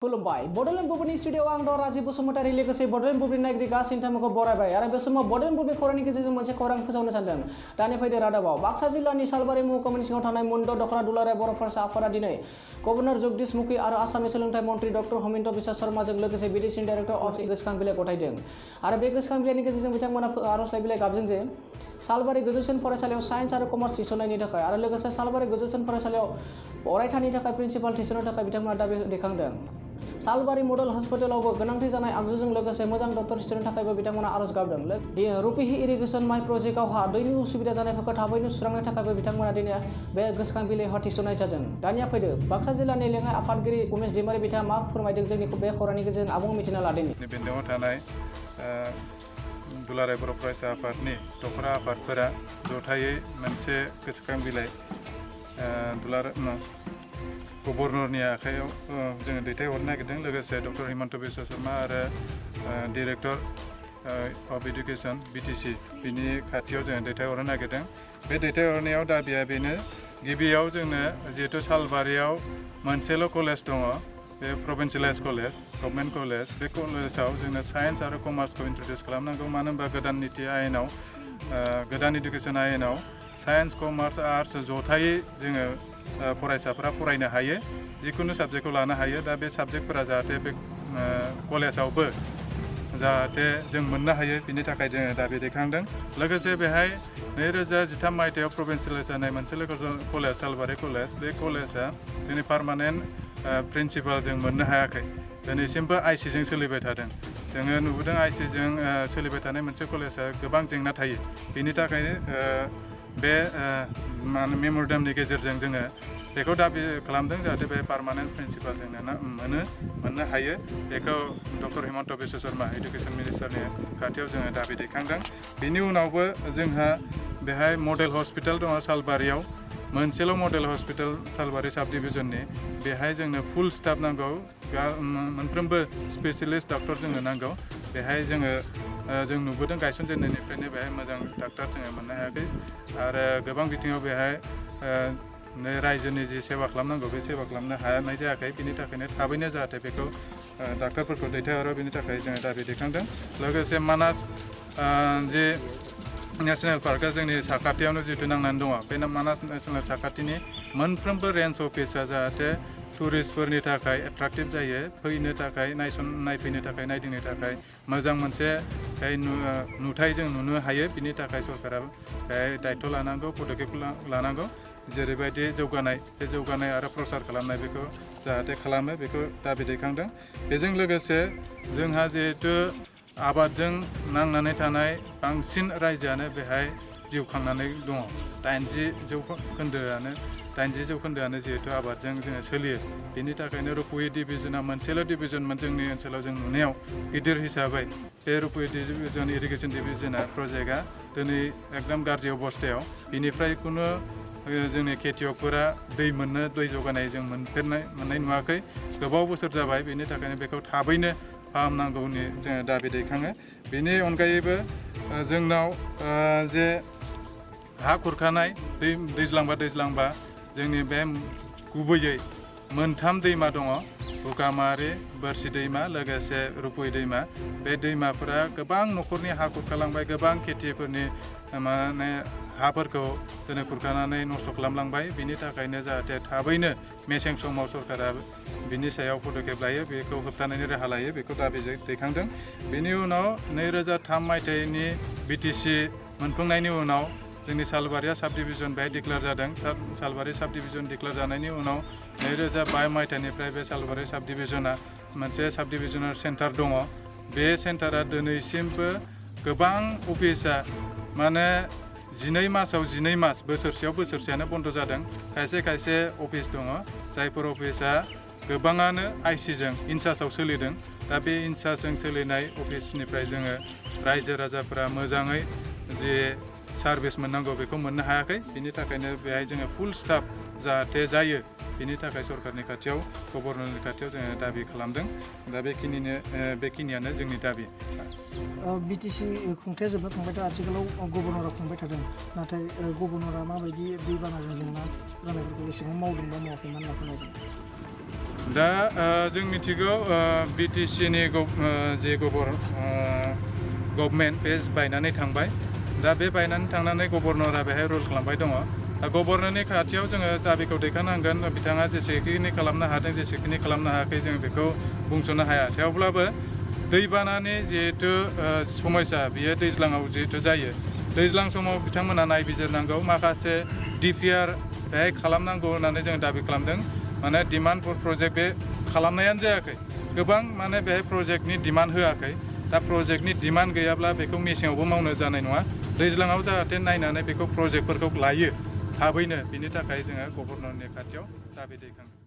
खुलुमबाय बडलेण्ड बुब्लिनि स्टुडिअ आं द राजीव बसुमतारी लोगोसे बडलेण्ड बुब्लिनि नायगिरि गासैनि थामखौ बरायबाय आरो बे समाव बडलेण्ड बुब्लि खौरांनि गेजेरजों मोनसे खौरां फोसावनो सानदों। दानि फैदो रादाबाव बाक्सा जिल्लानि सालबारि महकुमानि सिङाव थानाय मोनद' दख'रा दुलाराय बर' फरायसा आफादा दिनै गभर्नर जगदीश मुखी आरो आसामनि सोलोंथाइ मन्त्रि डक्टर हेमन्त बिश्व शर्माजों लोगोसे बिदेशिनि डाइरेक्टर अफ गोसोखां बिलाइ गथायदों आरो बे गोसोखां बिलाइनि गेजेरजों बिथांमोना आर'जलाइ बिलाइ गाबदों जे सालबारि गोजौसिन फरायसालियाव साइन्स आरो कमार्स थिसननायनि थाखाय आरो लोगोसे सालबारि गोजौसिन फरायसालियाव अरायथानि थाखाय प्रिन्सिपाल थिसननो थाखाय बिथांमोना दाबि दैखांदों। सालबारि मडेल हस्पिटालावबो गोनांथि जानाय आगजुजों लोगोसे मोजां डक्टर थिसननो थाखायबो बिथांमोना आर'ज गाबदों। रुपिहि इरिगेसन माइ प्रजेक्टआवहा दैनि उसुबिदा जानायफोरखौ थाबैनो सुस्रांनो थाखायबो बिथांमोना दिनै बे गोसोखां बिलाइयाव थिसननाय जादों। दानिया फैदो बाक्सा जिल्लानि लेङाइ आफादगिरि उमेश दैमारि बिथाङा मा फोरमायदों जोंनि बे खौरांनि गेजेरजों आबुं मिथिना लादोंनि। बेन्दोङाव थानाय दुलाराय बर' फरायसा आफादनि दख'रा आफादफोरा जथायै मोनसे गोसोखां बिलाइ गभर्नरनि आखायाव जोङो दैथायहरनो नागिरदों। लोगोसे डक्टर हेमन्त बिश्व शर्मा आरो डाइरेक्टर अफ एडुकेसन बिटिसि बिनि खाथियाव जोङो दैथायहरनो नागिरदों। बे दैथायहरनायाव दाबिया बेनो, गिबियाव जोंनो जिहेथु सालबारियाव मोनसेल' कलेज दङ, बे प्रभिन्सियेलाइज कलेज गभर्नमेन्ट कलेज, बे कलेजाव जोंनो साइन्स आरो कमार्सखौ इन्ट्रडिउस खालामनांगौ। मानो होनबा गोदान निति आयेनाव गोदान इडुकेसन आयेनाव साइन्स कमार्स आर्ट्स जथायै जोङो फरायसाफोरा फरायनो हायो, जिखुनु साबजेक्टखौ लानो हायो। दा बे साबजेक्टफोरा जाहाथे बे कलेजावबो जाहाथे जों मोननो हायो, बिनि थाखाय जोङो दाबि दैखांदों। लोगोसे बेहाय 2013 मायथाइयाव प्रभिन्सियेलाइज जानाय मोनसे कलेज सालबारि कलेज, बे कलेजआ जोंनि पार्मानेन्ट प्रिन्सिपाल जों मोननो हायाखै। दिनैसिमबो आइसिजों सोलिबाय थादों। जोङो नुबोदों आइसिजों सोलिबाय थानाय मोनसे कलेजआ गोबां जेंना थायो। बिनि थाखायनो बे मेम'रेन्डामनि गेजेरजों जोङो बेखौ दाबि खालामदों जाहाथे बे पार्मानेन्ट प्रिन्सिपाल जोंनो मोननो हायो। बेखौ डक्टर हेमन्त बिश्व शर्मा इडुकेसन मिनिस्टारनि खाथियाव जोङो दाबि दैखांदों। बिनि उनावबो जोंहा बेहाय मडेल हस्पिटाल दङ सालबारियाव, मोनसेल' मडेल हस्पिटाल सालबारि साब डिभिजननि। बेहाय जोंनो फुल स्टाफ नांगौ, मोनफ्रोमबो स्पेसियलिस्ट डक्टर जोंनो नांगौ। बेहाय जों नुबोदों गायसनजेननायनिफ्रायनो बेहाय मोजां डाक्टर जोङो मोननो हायाखै आरो गोबां बिथिङाव बेहाय रायजोनि जि सेवा खालामनांगौ बे सेवा खालामनो हानाय जायाखै। बिनि थाखायनो थाबैनो जाहाथे बेखौ डाक्टरफोरखौ दैथायहरो, बिनि थाखाय जोङो दाबि दैखांदों। लोगोसे मानास जे नेसनेल पार्कआ जोंनि साखाथियावनो जिहेतु नांनानै दङ, बे मानास नेसनेल साखाथिनि मोनफ्रोमबो रेन्ज अफिसा जाहाथे टुरिस्टफोरनि थाखाय एट्राक्टिभ जायो, फैनो थाखाय नायफैनो थाखाय नायदिंनो थाखाय मोजां मोनसे नुथाय जों नुनो हायो। बिनि थाखाय सरकारा दायित्व लानांगौ, पदक्षेप लानांगौ। जेरैबायदि जौगानाय, बे जौगानाय आरो प्रसार खालामनाय बेखौ जाहाथे खालामो, बेखौ दाबि दैखांदों। बेजों लोगोसे जोंहा जिहेतु आबादजों नांनानै थानाय बांसिन रायजोआनो बेहाय जिउ खांनानै दङ। 80 जौखोन्दोआनो जिहेतु आबादजों जोङो सोलियो। बेनि थाखायनो रुपुहि डिभिजना मोनसेल' डिभिजनमोन जोंनि ओनसोलाव जों नुनायाव गिदिर हिसाबै। बे रुपुहि डिभिजन इरिगेसन डिभिजना प्रजेक्टआ दिनै एकदम गाज्रि अबस्थायाव। बिनिफ्राय खुनु जोंनि खेथियकफोरा दै जौगानाय जों मोननाय नुवाखै, गोबाव बोसोर जाबाय। बेनि थाखायनो बेखौ थाबैनो फाहामनांगौनि जोङो दाबि दैखाङो। बेनि अनगायैबो जोंनाव जे हा खुरखानाय, दैज्लांबा जोंनि बे गुबैयै मोनथाम दैमा दङ, बुगामारि, बोरसि दैमा, लोगोसे रुपुहि दैमा। बे दैमाफोरा गोबां न'खरनि हा खुरखालांबाय, गोबां खेथिफोरनि हाफोरखौ दिनै खुरखानानै नस्थ' खालामलांबाय। बिनि थाखायनो जाहाथे थाबैनो मेसें समाव सरकारा बिनि सायाव पदक्षेप लायो, बेखौ होबथानायनि राहा लायो, बेखौ दाबि दैखांदों। बेनि उनाव 2003 मायथाइनि बिटिसि मोनफुंनायनि उनाव जोंनि सालबारिया साब डिभिजन बेहाय डिक्लेयार जादों। सालबारि साब डिभिजन डिक्लेयार जानायनि उनाव 2005 मायथाइनिफ्राय बे सालबारि साब डिभिजना मोनसे साब डिभिजनाल सेन्टार दङ। बे सेन्टारा दिनैसिमबो गोबां अफिसा 12 मासाव 12 मास, बोसोरसेयानो बन्द' जादों। खायसे अफिस दङ जायफोर अफिसा गोबाङानो आइसिजों इनचार्जआव सोलिदों। दा बे इनचार्जजों सोलिनाय अफिसनिफ्राय जोङो रायजो राजाफोरा मोजाङै जे सार्भिस मोननांगौ बेखौ मोननो हायाखै। बिनि थाखायनो बेहाय जोङो फुल स्टाफ जाहाथे जायो, बिनि थाखाय सरकारनि खाथियाव, गभर्नरनि खाथियाव जोङो दाबि खालामदों। दा बेखिनियानो जोंनि दाबि। बिटिसि खुंथाया जोबनो थांबाय, आथिखालाव गभर्नरा खुंबाय थादों। नाथाय गभर्नरा माबायदि दैबानाजों जेंना जानायफोरखौ एसेबां मावदों बा मावाखै होनना फोरमायदों? दा जों मिथिगौ बिटिसिनि जे गभर्नमेन्ट बे बायनानै थांबाय दा बे बायनानै थांनानै गभर्नरा बेहाय रुल खालामबाय दङ दा गभर्नरनि खाथियाव जोङो दाबिखौ दैखांनांगोन बिथाङा जेसेखिनि खालामनो हादों जेसेखिनि खालामनो हायाखै जों बेखौ बुंस'नो हाया थेवब्लाबो दैबानानि जिहेतु समस्या बियो दैज्लाङाव जिहेतु जायो दैज्लां समाव बिथांमोना नायबिजिरनांगौ माखासे DPR बेहाय खालामनांगौ होननानै जों दाबि खालामदों माने डिमान्ड फर प्रजेक्ट बे खालामनायानो जायाखै गोबां माने बेहाय प्रजेक्टनि डिमान्ड होआखै दा प्रजेक्टनि डिमान्ड गैयाब्ला बेखौ मेसेङावबो मावनो जानाय नङा दैज्लाङाव जाहाथे नायनानै बेखौ प्रजेक्टफोरखौ लायो थाबैनो बिनि थाखाय जोङो गभर्नरनि खाथियाव दाबि दैखाङो